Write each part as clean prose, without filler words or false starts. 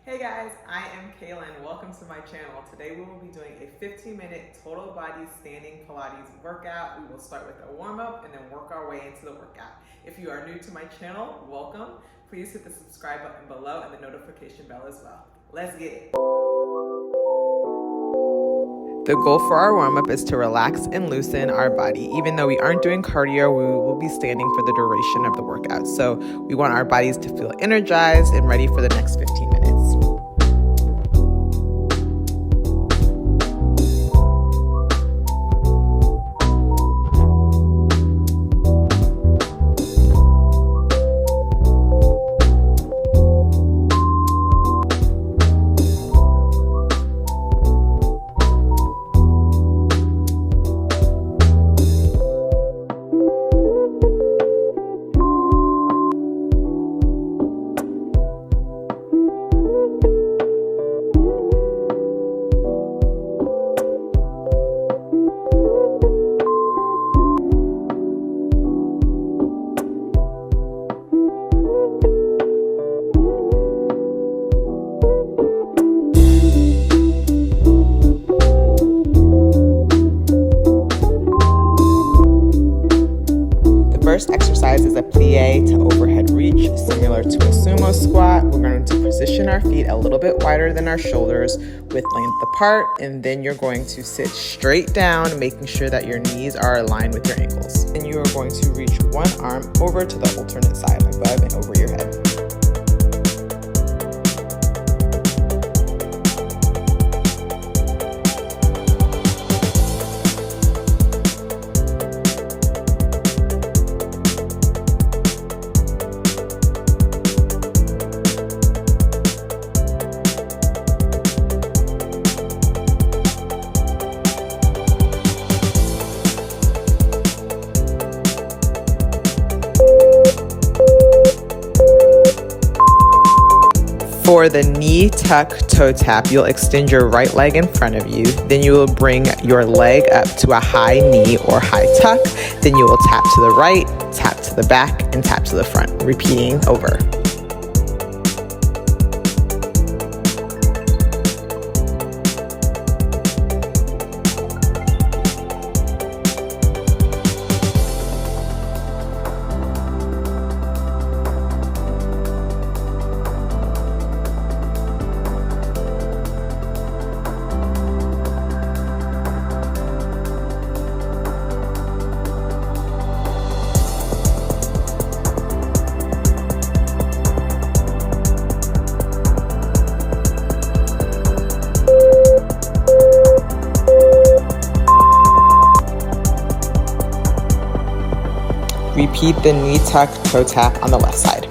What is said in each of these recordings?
Hey guys, I am Kayla and welcome to my channel. Today we will be doing a 15-minute total body standing Pilates workout. We will start with a warm-up and then work our way into the workout. If you are new to my channel, welcome. Please hit the subscribe button below and the notification bell as well. Let's get it. The goal for our warm-up is to relax and loosen our body. Even though we aren't doing cardio, we will be standing for the duration of the workout. So we want our bodies to feel energized and ready for the next 15 minutes. First exercise is a plie to overhead reach, similar to a sumo squat. We're going to position our feet a little bit wider than our shoulders with length apart, and then you're going to sit straight down, making sure that your knees are aligned with your ankles. And you are going to reach one arm over to the alternate side, above and over your head. For the knee tuck toe tap, you'll extend your right leg in front of you. Then you will bring your leg up to a high knee or high tuck. Then you will tap to the right, tap to the back, and tap to the front, repeating over. Repeat the knee tuck toe tap on the left side.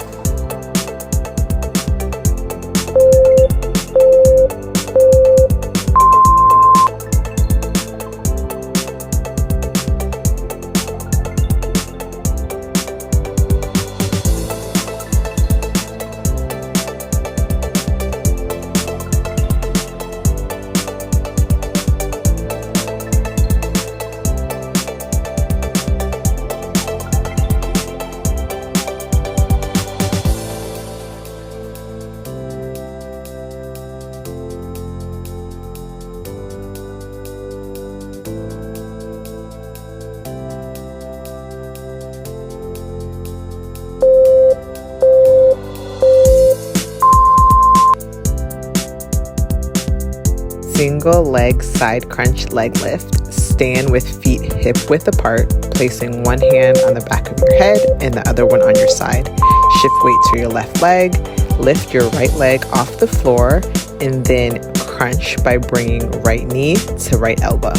Single leg side crunch leg lift. Stand with feet hip width apart, placing one hand on the back of your head and the other one on your side. Shift weight to your left leg, lift your right leg off the floor, and then crunch by bringing right knee to right elbow.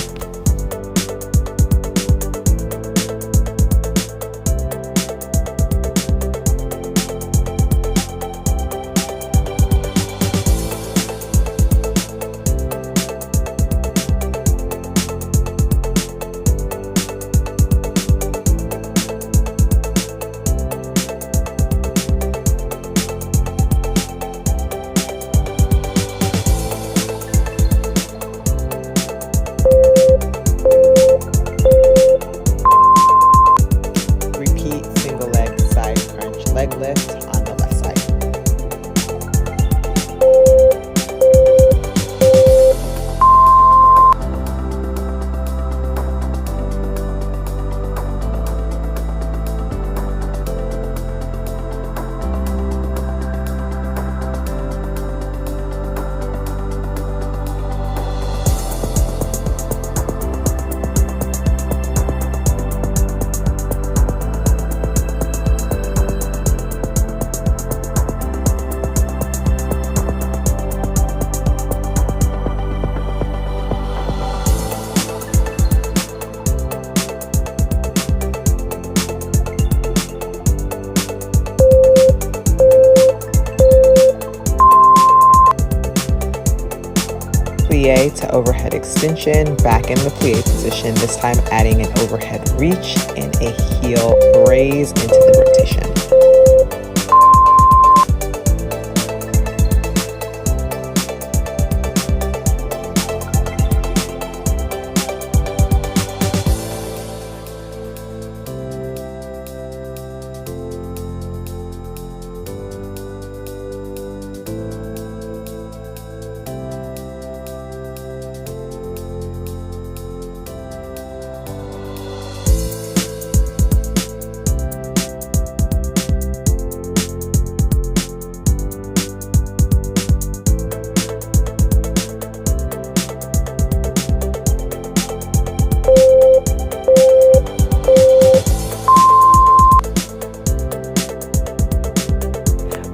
plie to overhead extension, back in the plie position, this time adding an overhead reach and a heel raise into the rotation.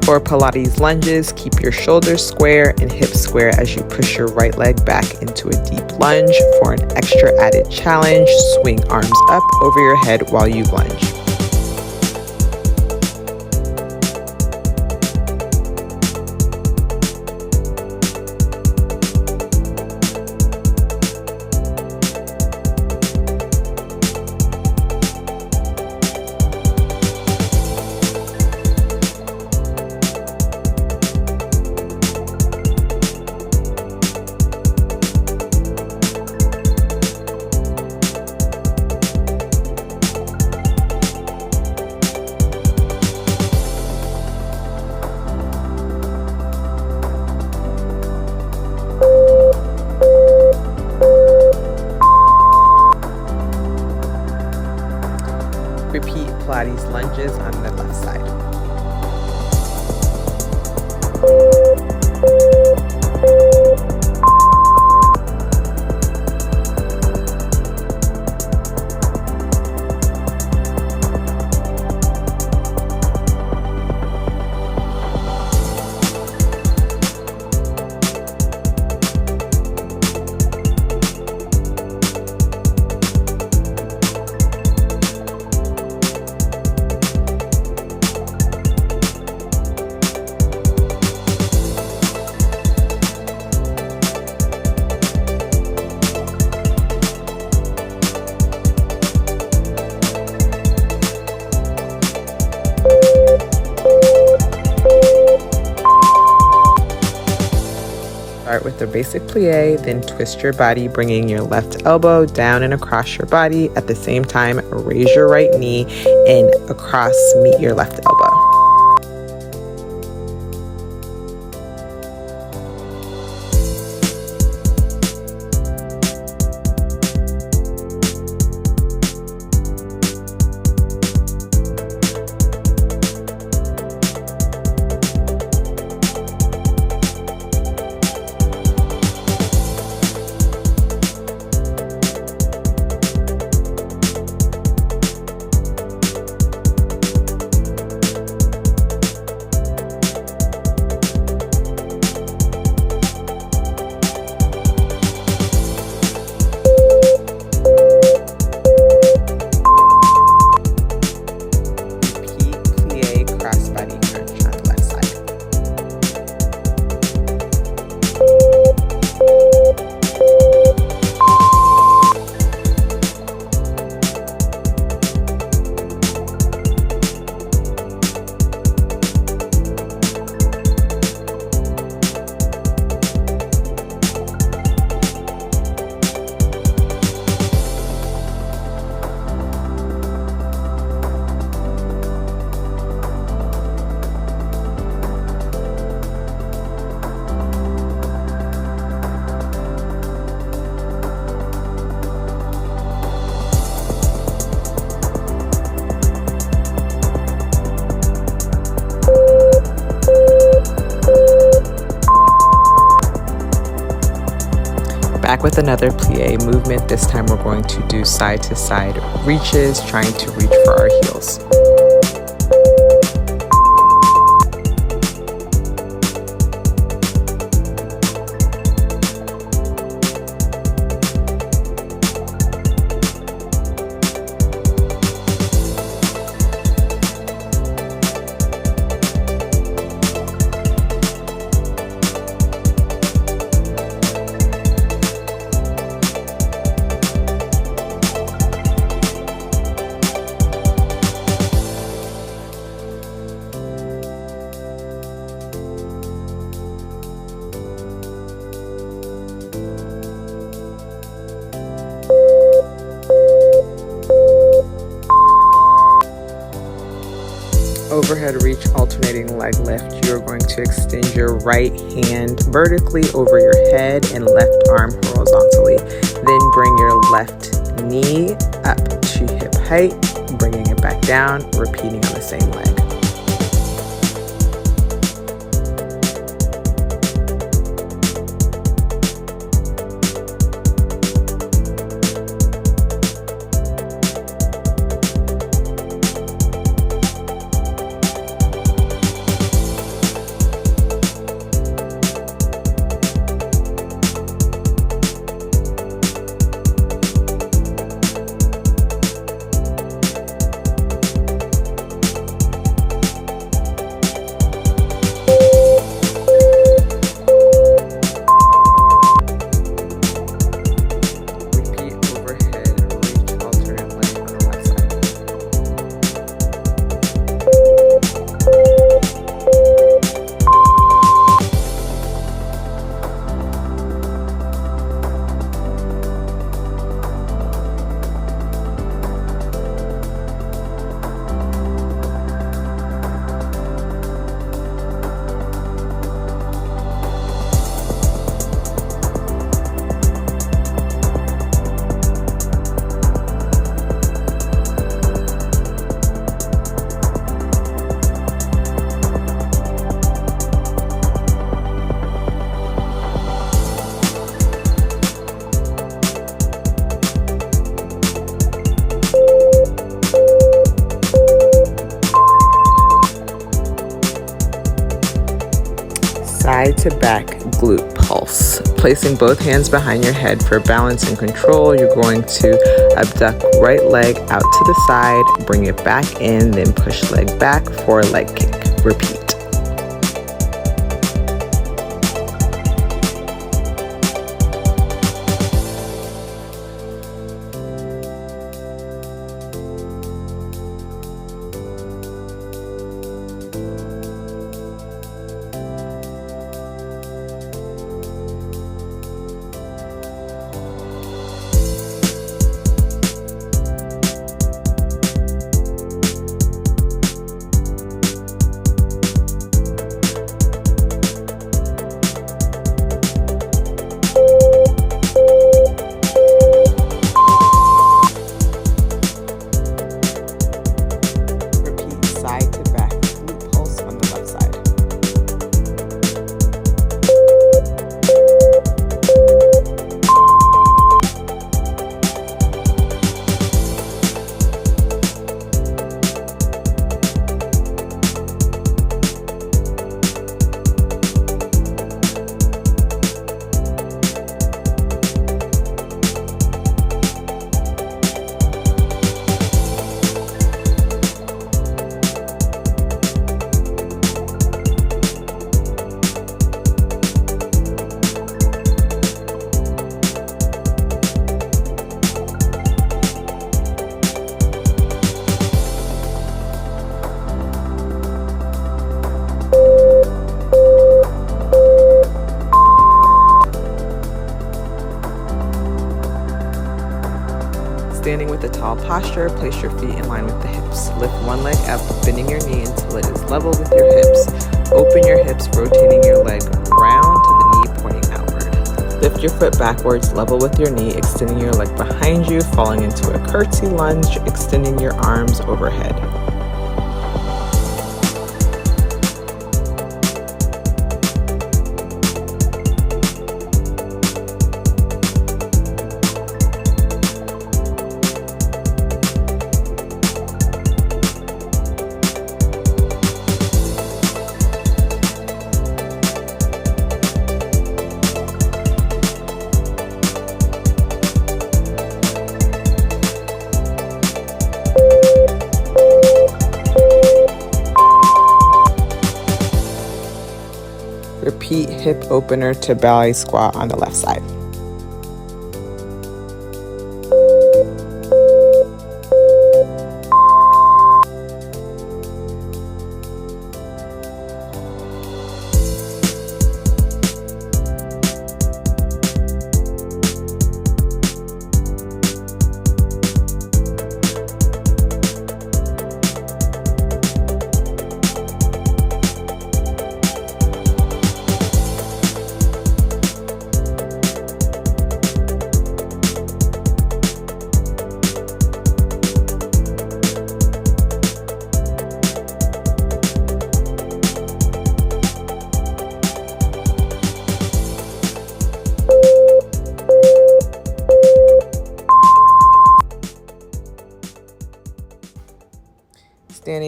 For Pilates lunges, keep your shoulders square and hips square as you push your right leg back into a deep lunge. For an extra added challenge, swing arms up over your head while you lunge. Repeat Pilates lunges on the left side. Start with the basic plie, then twist your body, bringing your left elbow down and across your body. At the same time, raise your right knee and across meet your left elbow. Back with another plie movement. This time we're going to do side to side reaches, trying to reach for our heels. overhead reach alternating leg lift, you're going to extend your right hand vertically over your head and left arm horizontally. Then bring your left knee up to hip height, bringing it back down, repeating on the same leg. Side to back glute pulse. Placing both hands behind your head for balance and control, you're going to abduct right leg out to the side, bring it back in, then push leg back for a leg kick. Repeat. Standing with a tall posture, place your feet in line with the hips. Lift one leg up, bending your knee until it is level with your hips. Open your hips, rotating your leg round to the knee pointing outward. Lift your foot backwards, level with your knee, extending your leg behind you, falling into a curtsy lunge, extending your arms overhead. Repeat hip opener to belly squat on the left side.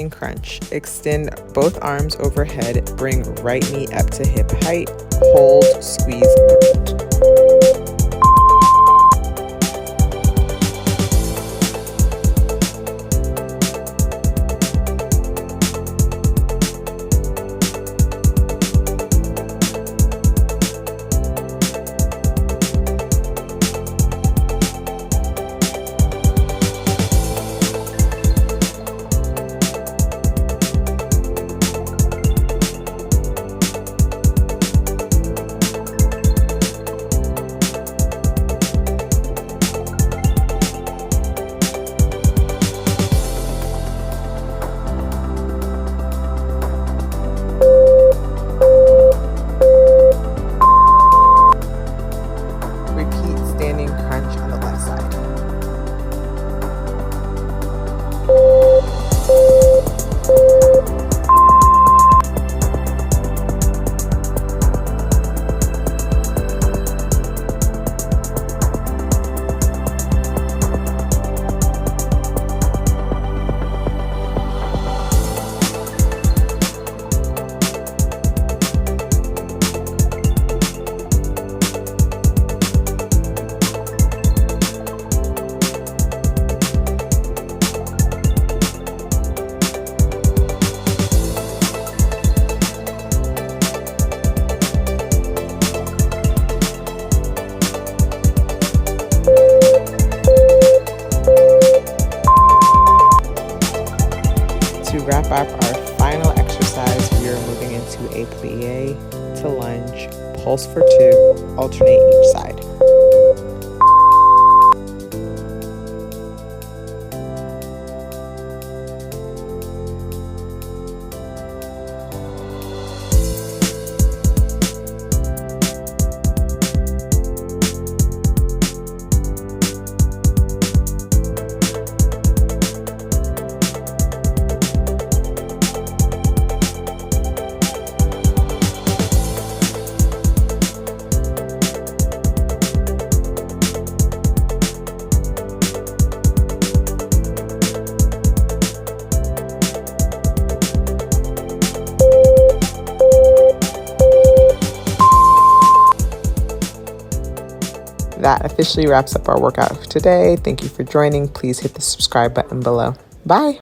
standing crunch. Extend both arms overhead, bring right knee up to hip height, hold, squeeze, repeat. Repeat standing crunch on the left side. To wrap up our final exercise, we are moving into a plie to lunge, pulse for 2, alternate each side. That officially wraps up our workout today. Thank you for joining. Please hit the subscribe button below. Bye.